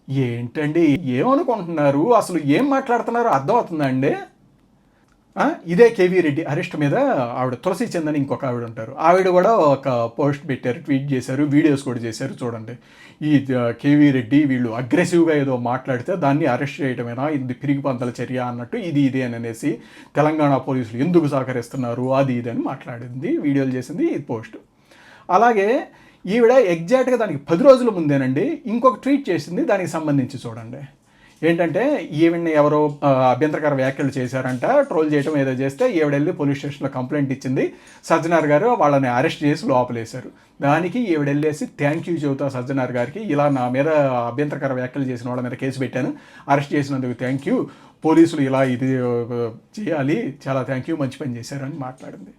ఏంటండి ఏమనుకుంటున్నారు? అసలు ఏం మాట్లాడుతున్నారో అర్థమవుతుందా అండి? ఇదే కేవీ రెడ్డి అరెస్ట్ మీద ఆవిడ తులసి చంద్ అని ఇంకొక ఆవిడ ఉంటారు. ఆవిడ కూడా ఒక పోస్ట్ పెట్టారు, ట్వీట్ చేశారు, వీడియోస్ కూడా చేశారు. చూడండి, ఈ కేవీ రెడ్డి వీళ్ళు అగ్రెసివ్గా ఏదో మాట్లాడితే దాన్ని అరెస్ట్ చేయటమేనా, ఇది పిరిగి పంతల చర్య అన్నట్టు ఇది అని అనేసి తెలంగాణ పోలీసులు ఎందుకు సహకరిస్తున్నారు అది ఇది అని మాట్లాడింది, వీడియోలు చేసింది ఈ పోస్ట్. అలాగే ఈవిడ ఎగ్జాక్ట్గా దానికి 10 రోజుల ముందేనండి ఇంకొక ట్వీట్ చేసింది దానికి సంబంధించి. చూడండి ఏంటంటే, ఈవిడ్ని ఎవరో అభ్యంతరకర వ్యాఖ్యలు చేశారంట, ట్రోల్ చేయడం ఏదో చేస్తే ఈవిడ వెళ్ళి పోలీస్ స్టేషన్లో కంప్లైంట్ ఇచ్చింది. సజ్జనార్ గారు వాళ్ళని అరెస్ట్ చేసి లోపలేశారు. దానికి ఈవిడ వెళ్ళేసి థ్యాంక్ యూ చెబుతా సజ్జనార్ గారికి, ఇలా నా మీద అభ్యంతరకర వ్యాఖ్యలు చేసిన వాళ్ళ మీద కేసు పెట్టాను, అరెస్ట్ చేసినందుకు థ్యాంక్ యూ, పోలీసులు ఇలా ఇది చేయాలి, చాలా థ్యాంక్ యూ, మంచి పని చేశారని మాట్లాడింది.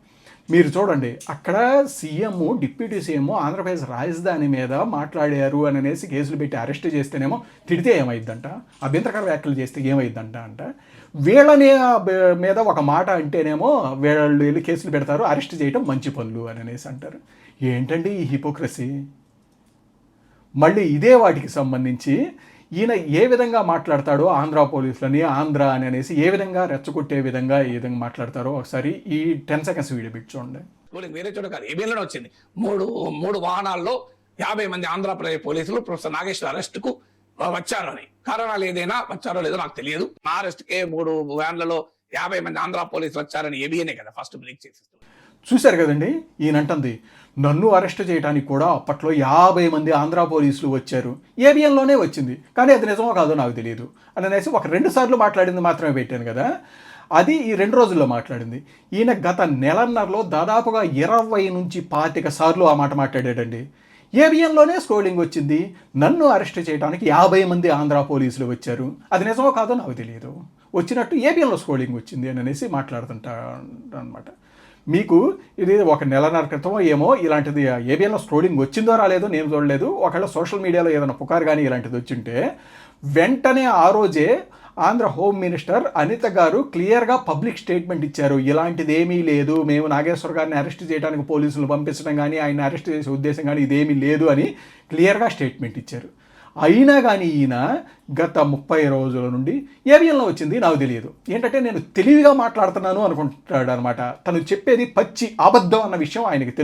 మీరు చూడండి, అక్కడ సీఎం, డిప్యూటీ సీఎం ఆంధ్రప్రదేశ్ రాజధాని మీద మాట్లాడారు అని అనేసి కేసులు పెట్టి అరెస్ట్ చేస్తేనేమో తిడితే ఏమైందంట, అభ్యంతరకర వ్యాఖ్యలు చేస్తే ఏమైందంట వీళ్ళని మీద ఒక మాట అంటేనేమో వీళ్ళు వెళ్ళి కేసులు పెడతారు, అరెస్ట్ చేయడం మంచి పనులు అని అనేసి అంటారు. ఏంటండి ఈ హిపోక్రసీ? మళ్ళీ ఇదే వాటికి సంబంధించి ఈయన ఏ విధంగా మాట్లాడతాడో ఆంధ్ర పోలీసులని, ఆంధ్ర అని అనేసి ఏ విధంగా రెచ్చగొట్టే విధంగా ఏ విధంగా మాట్లాడతారో ఒకసారి ఈ 10 seconds వీడియో పెట్టి చూడండి. వేరే చోట కాదు, ఏబిఎన్లోనే వచ్చింది. మూడు వాహనాల్లో 50 మంది ఆంధ్రప్రదేశ్ పోలీసులు ప్రొఫెసర్ నాగేశ్వర అరెస్ట్ కు వచ్చారు అని. కారణాలు ఏదైనా వచ్చారో లేదో నాకు తెలియదు. మా అరెస్ట్ కే 3 వ్యాన్లలో 50 మంది ఆంధ్ర పోలీసులు వచ్చారని ఏబిఎన్ఏ కదా ఫస్ట్ బ్రేక్ చేసేస్తుంది. చూశారు కదండి, ఈయనంటుంది నన్ను అరెస్ట్ చేయడానికి కూడా అప్పట్లో 50 మంది ఆంధ్ర పోలీసులు వచ్చారు, ఏబిఎన్లోనే వచ్చింది, కానీ అది నిజమో కాదో నాకు తెలియదు అని అనేసి ఒక 2 సార్లు మాట్లాడింది మాత్రమే పెట్టాను కదా, అది ఈ 2 రోజుల్లో మాట్లాడింది. ఈయన గత నెలన్నరలో దాదాపుగా 20 నుంచి 25 సార్లు ఆ మాట మాట్లాడాడండి. ఏబిఎన్లోనే స్క్రోలింగ్ వచ్చింది, నన్ను అరెస్ట్ చేయడానికి 50 మంది ఆంధ్ర పోలీసులు వచ్చారు, అది నిజమో కాదో నాకు తెలియదు, వచ్చినట్టు ఏబిఎన్లో స్క్రోలింగ్ వచ్చింది అని అనేసి మాట్లాడుతుంటా అనమాట. మీకు ఇది ఒక నెలన్నర క్రితం ఏమో ఇలాంటిది ఏబిఎన్లో స్క్రోలింగ్ వచ్చిందో రాలేదో నేను చూడలేదు. ఒకవేళ సోషల్ మీడియాలో ఏదైనా పుకారు కానీ ఇలాంటిది వచ్చింటే వెంటనే ఆ రోజే ఆంధ్ర హోమ్ మినిస్టర్ అనిత గారు క్లియర్గా పబ్లిక్ స్టేట్మెంట్ ఇచ్చారు, ఇలాంటిది ఏమీ లేదు, మేము నాగేశ్వర్ గారిని అరెస్ట్ చేయడానికి పోలీసులు పంపించడం కానీ ఆయన అరెస్ట్ చేసే ఉద్దేశం కానీ ఇదేమీ లేదు అని క్లియర్గా స్టేట్మెంట్ ఇచ్చారు. అయినా కానీ ఈయన గత 30 రోజుల నుండి ఏబిఎన్లో వచ్చింది నాకు తెలియదు, ఏంటంటే నేను తెలివిగా మాట్లాడుతున్నాను అనుకుంటాడు అనమాట. తను చెప్పేది పచ్చి అబద్ధం అన్న విషయం ఆయనకి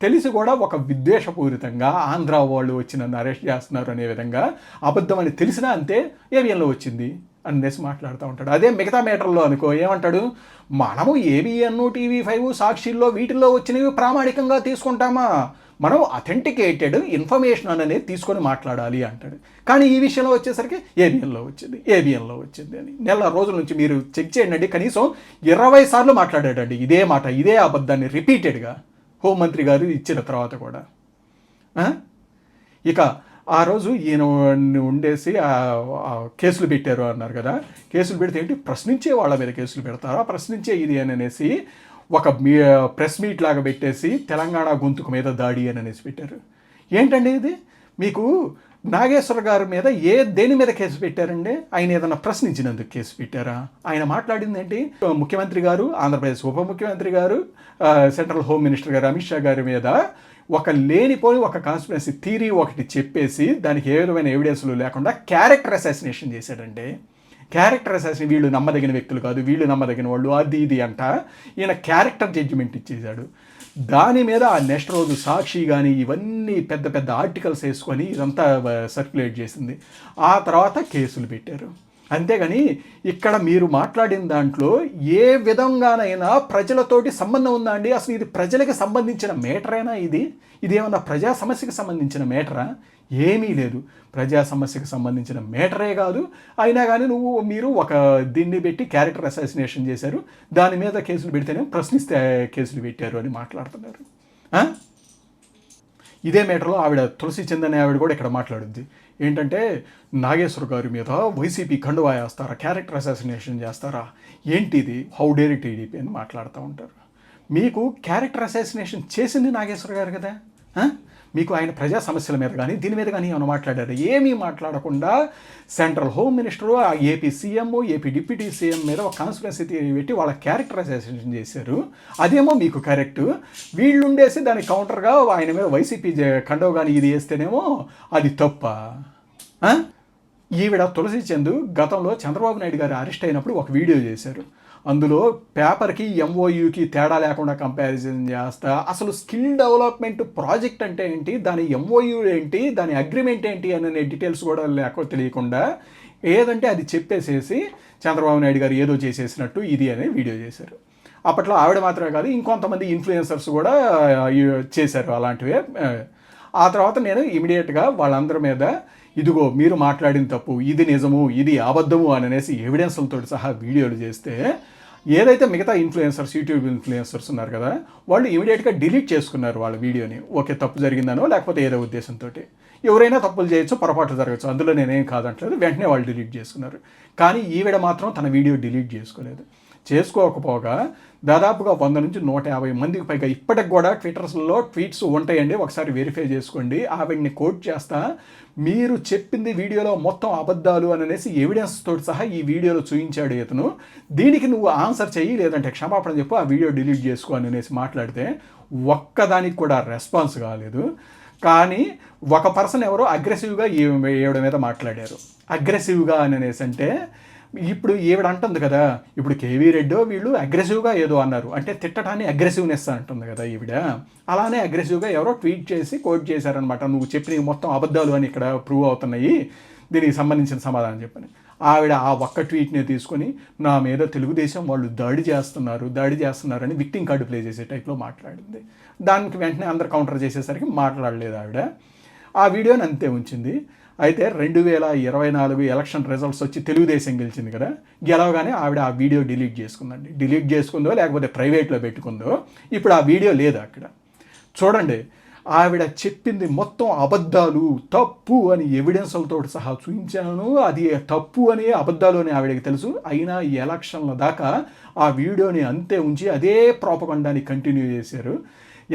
తెలిసి కూడా ఒక విద్వేషపూరితంగా ఆంధ్ర వాళ్ళు వచ్చి నన్ను అరెస్ట్ చేస్తున్నారు అనే విధంగా అబద్ధం అని తెలిసినా అంతే ఏబిఎన్లో వచ్చింది అనేసి మాట్లాడుతూ ఉంటాడు. అదే మిగతా మేటర్లో అనుకో ఏమంటాడు, మనము ఏబిఎన్, TV5, సాక్షిల్లో వీటిల్లో వచ్చినవి ప్రామాణికంగా తీసుకుంటామా, మనం అథెంటికేటెడ్ ఇన్ఫర్మేషన్ అనేది తీసుకొని మాట్లాడాలి అంటాడు. కానీ ఈ విషయంలో వచ్చేసరికి ఏబిఎన్లో వచ్చింది అని నెల రోజుల నుంచి మీరు చెక్ చేయండి, కనీసం 20 సార్లు మాట్లాడాడండి ఇదే మాట, ఇదే అబద్ధాన్ని రిపీటెడ్గా హోంమంత్రి గారు ఇచ్చిన తర్వాత కూడా. ఇక ఆ రోజు ఈయన ఉండేసి కేసులు పెట్టారు అన్నారు కదా, కేసులు పెడితే ఏంటి, ప్రశ్నించే వాళ్ళ మీద కేసులు పెడతారా, ప్రశ్నించే ఇది అని అనేసి ఒక ప్రెస్ మీట్ లాగా పెట్టేసి తెలంగాణ గొంతుకు మీద దాడి అని అనేసి పెట్టారు. ఏంటండి ఇది? మీకు నాగేశ్వర గారి మీద దేని మీద కేసు పెట్టారండి? ఆయన ఏదైనా ప్రశ్నించినందుకు కేసు పెట్టారా? ఆయన మాట్లాడింది ఏంటి, ముఖ్యమంత్రి గారు, ఆంధ్రప్రదేశ్ ఉప ముఖ్యమంత్రి గారు, సెంట్రల్ హోమ్ మినిస్టర్ గారు అమిత్ షా గారి మీద ఒక లేనిపోయి ఒక కాన్స్పిరసీ థీరీ ఒకటి చెప్పేసి దానికి ఏ విధమైన ఎవిడెన్స్లు లేకుండా క్యారెక్టర్ అసాసినేషన్ చేశాడండి. క్యారెక్టర్ అసాసినేషన్, వీళ్ళు నమ్మదగిన వ్యక్తులు కాదు, వీళ్ళు నమ్మదగిన వాళ్ళు, అది ఇది అంట ఈయన క్యారెక్టర్ జడ్జిమెంట్ ఇచ్చేశాడు. దాని మీద ఆ నెక్స్ట్ రోజు సాక్షి కానీ ఇవన్నీ పెద్ద పెద్ద ఆర్టికల్స్ వేసుకొని ఇదంతా సర్క్యులేట్ చేసింది. ఆ తర్వాత కేసులు పెట్టారు. అంతేగాని ఇక్కడ మీరు మాట్లాడిన దాంట్లో ఏ విధంగానైనా ప్రజలతోటి సంబంధం ఉందా అండి? అసలు ఇది ప్రజలకు సంబంధించిన మేటరేనా? ఇది ఏమన్నా ప్రజా సమస్యకు సంబంధించిన మేటరా? ఏమీ లేదు, ప్రజా సమస్యకు సంబంధించిన మేటరే కాదు. అయినా కానీ మీరు ఒక దీన్ని పెట్టి క్యారెక్టర్ అసాసినేషన్ చేశారు, దాని మీద కేసులు పెడితేనే ప్రశ్నిస్తే కేసులు పెట్టారు అని మాట్లాడుతున్నారు. ఇదే మేటర్లో ఆవిడ తులసి చంద్ అనే ఆవిడ కూడా ఇక్కడ మాట్లాడుద్ది. ఏంటంటే నాగేశ్వర గారి మీద వైసీపీ కండువా వేస్తారా, క్యారెక్టర్ అసాసినేషన్ చేస్తారా, ఏంటిది, హౌ డేర్ టీడీపీ అని మాట్లాడుతూ ఉంటారు. మీకు క్యారెక్టర్ అసాసినేషన్ చేసింది నాగేశ్వర గారు కదా, మీకు ఆయన ప్రజా సమస్యల మీద కానీ దీని మీద కానీ ఏమైనా మాట్లాడారు? ఏమీ మాట్లాడకుండా central home minister, AP CM, AP deputy CM మీద ఒక కాన్స్పిరసీ థియరీ పెట్టి వాళ్ళ క్యారెక్టర్ అసాసినేషన్ చేశారు. అదేమో మీకు కరెక్ట్, వీళ్ళుండేసి దానికి కౌంటర్గా ఆయన మీద వైసీపీ కండవ కానీ ఇది వేస్తేనేమో అది తప్ప. ఈవిడ తులసి చంద్ గతంలో చంద్రబాబు నాయుడు గారు అరెస్ట్ అయినప్పుడు ఒక వీడియో చేశారు. అందులో పేపర్కి ఎంఓయూకి తేడా లేకుండా కంపారిజన్ చేస్తా అసలు స్కిల్ డెవలప్మెంట్ ప్రాజెక్ట్ అంటే ఏంటి, దాని ఎంఓయూ ఏంటి, దాని అగ్రిమెంట్ ఏంటి అనే డీటెయిల్స్ కూడా తెలియకుండా ఏదంటే అది చెప్పేసేసి చంద్రబాబు నాయుడు గారు ఏదో చేసేసినట్టు ఇది అనే వీడియో చేశారు. అప్పట్లో ఆవిడ మాత్రమే కాదు, ఇంకొంతమంది ఇన్ఫ్లుయెన్సర్స్ కూడా చేశారు అలాంటివే. ఆ తర్వాత నేను ఇమీడియట్గా వాళ్ళందరి మీద ఇదిగో మీరు మాట్లాడిన తప్పు, ఇది నిజము, ఇది అబద్ధము అని అనేసి ఎవిడెన్స్లతో సహా వీడియోలు చేస్తే ఏదైతే మిగతా ఇన్ఫ్లుయెన్సర్స్, యూట్యూబ్ ఇన్ఫ్లుయెన్సర్స్ ఉన్నారు కదా, వాళ్ళు ఇమీడియట్గా డిలీట్ చేసుకున్నారు వాళ్ళ వీడియోని. ఓకే, తప్పు జరిగిందనో లేకపోతే ఏదో ఉద్దేశంతో. ఎవరైనా తప్పులు చేయొచ్చు, పొరపాట్లు జరగచ్చు, అందులో నేనేం కాదంటలేదు. వెంటనే వాళ్ళు డిలీట్ చేసుకున్నారు. కానీ ఈవిడ మాత్రం తన వీడియో డిలీట్ చేసుకోలేదు. చేసుకోకపోగా దాదాపుగా 100 నుంచి 150 మందికి పైగా ఇప్పటికి కూడా ట్విట్టర్స్లో ట్వీట్స్ ఉంటాయండి, ఒకసారి వెరిఫై చేసుకోండి. ఆవిడ్ని కోట్ చేస్తా, మీరు చెప్పింది వీడియోలో మొత్తం అబద్ధాలు అని అనేసి ఎవిడెన్స్ తోటి సహా ఈ వీడియోలో చూపించాడు ఇతను, దీనికి నువ్వు ఆన్సర్ చెయ్యి లేదంటే క్షమాపణ చెప్పు, ఆ వీడియో డిలీట్ చేసుకో అని అనేసి మాట్లాడితే ఒక్కదానికి కూడా రెస్పాన్స్ కాలేదు. కానీ ఒక పర్సన్ ఎవరో అగ్రెసివ్గా ఈవిడ మీద మాట్లాడారు. అగ్రెసివ్గా అని అనేసి అంటే ఇప్పుడు ఈవిడ అంటుంది కదా, ఇప్పుడు కేవీ రెడ్డో వీళ్ళు అగ్రెసివ్గా ఏదో అన్నారు అంటే తిట్టడాన్ని అగ్రెసివ్నెస్ అంటుంది కదా ఈవిడ. అలానే అగ్రెసివ్గా ఎవరో ట్వీట్ చేసి కోట్ చేశారనమాట, నువ్వు చెప్పినవి మొత్తం అబద్ధాలు అని ఇక్కడ ప్రూవ్ అవుతున్నాయి, దీనికి సంబంధించిన సమాధానం చెప్పని. ఆవిడ ఆ ఒక్క ట్వీట్ని తీసుకొని నా మీద తెలుగుదేశం వాళ్ళు దాడి చేస్తున్నారని విక్టింగ్ కార్డు ప్లే చేసే టైప్లో మాట్లాడింది. దానికి వెంటనే అందరు కౌంటర్ చేసేసరికి మాట్లాడలేదు ఆవిడ. ఆ వీడియోని అంతే ఉంచింది. అయితే 2024 ఎలక్షన్ రిజల్ట్స్ వచ్చి తెలుగుదేశం గెలిచింది కదా, గెలవగానే ఆవిడ ఆ వీడియో డిలీట్ చేసుకుందండి. డిలీట్ చేసుకుందో లేకపోతే ప్రైవేట్లో పెట్టుకుందో, ఇప్పుడు ఆ వీడియో లేదు అక్కడ. చూడండి, ఆవిడ చెప్పింది మొత్తం అబద్ధాలు, తప్పు అని ఎవిడెన్స్లతో సహా చూపించాను, అది తప్పు అని అబద్ధాలు అని ఆవిడకి తెలుసు. అయినా ఈ ఎలక్షన్ల దాకా ఆ వీడియోని అంతే ఉంచి అదే ప్రోపగండాని కంటిన్యూ చేశారు.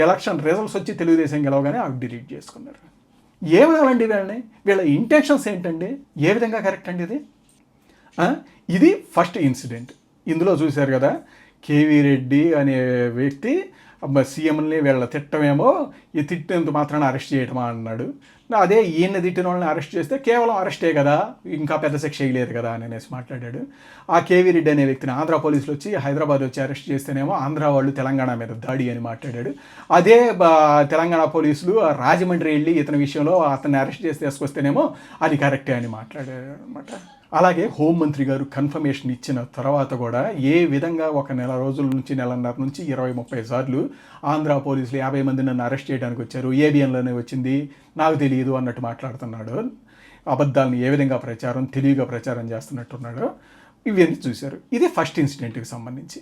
ఎలక్షన్ రిజల్ట్స్ వచ్చి తెలుగుదేశం గెలవగానే ఆవిడ డిలీట్ చేసుకున్నారు. ఏమనాలండి వీళ్ళని, వీళ్ళ ఇంటెన్షన్స్ ఏంటండి, ఏ విధంగా కరెక్ట్ అండి ఇది? ఇది ఫస్ట్ ఇన్సిడెంట్. ఇందులో చూశారు కదా, కేవీ రెడ్డి అనే వ్యక్తి సీఎంని వీళ్ళ తిట్టమేమో, ఈ తిట్టినంత మాత్రాన అరెస్ట్ చేయటమా అన్నాడు. అదే ఈయన తిట్టిన వాళ్ళని అరెస్ట్ చేస్తే కేవలం అరెస్టే కదా, ఇంకా పెద్ద శిక్ష వేయలేదు కదా అని అనేసి మాట్లాడాడు. ఆ కేవీ రెడ్డి అనే వ్యక్తిని ఆంధ్ర పోలీసులు వచ్చి హైదరాబాద్ వచ్చి అరెస్ట్ చేస్తేనేమో ఆంధ్ర వాళ్ళు తెలంగాణ మీద దాడి అని మాట్లాడాడు. అదే తెలంగాణ పోలీసులు రాజమండ్రి వెళ్ళి ఇతని విషయంలో అతన్ని అరెస్ట్ చేసి తీసుకొస్తేనేమో అది కరెక్టే అని మాట్లాడాడు అనమాట. అలాగే హోంమంత్రి గారు కన్ఫర్మేషన్ ఇచ్చిన తర్వాత కూడా ఏ విధంగా ఒక నెల రోజుల నుంచి, నెలన్నర నుంచి 20-30 సార్లు ఆంధ్ర పోలీసులు 50 మంది నన్ను అరెస్ట్ చేయడానికి వచ్చారు, ఏబిఎన్లోనే వచ్చింది, నాకు తెలియదు అన్నట్టు మాట్లాడుతున్నాడు. అబద్ధాలను ఏ విధంగా తెలివిగా ప్రచారం చేస్తున్నట్టున్నాడు. ఇవన్నీ చూశారు. ఇది ఫస్ట్ ఇన్సిడెంట్కి సంబంధించి.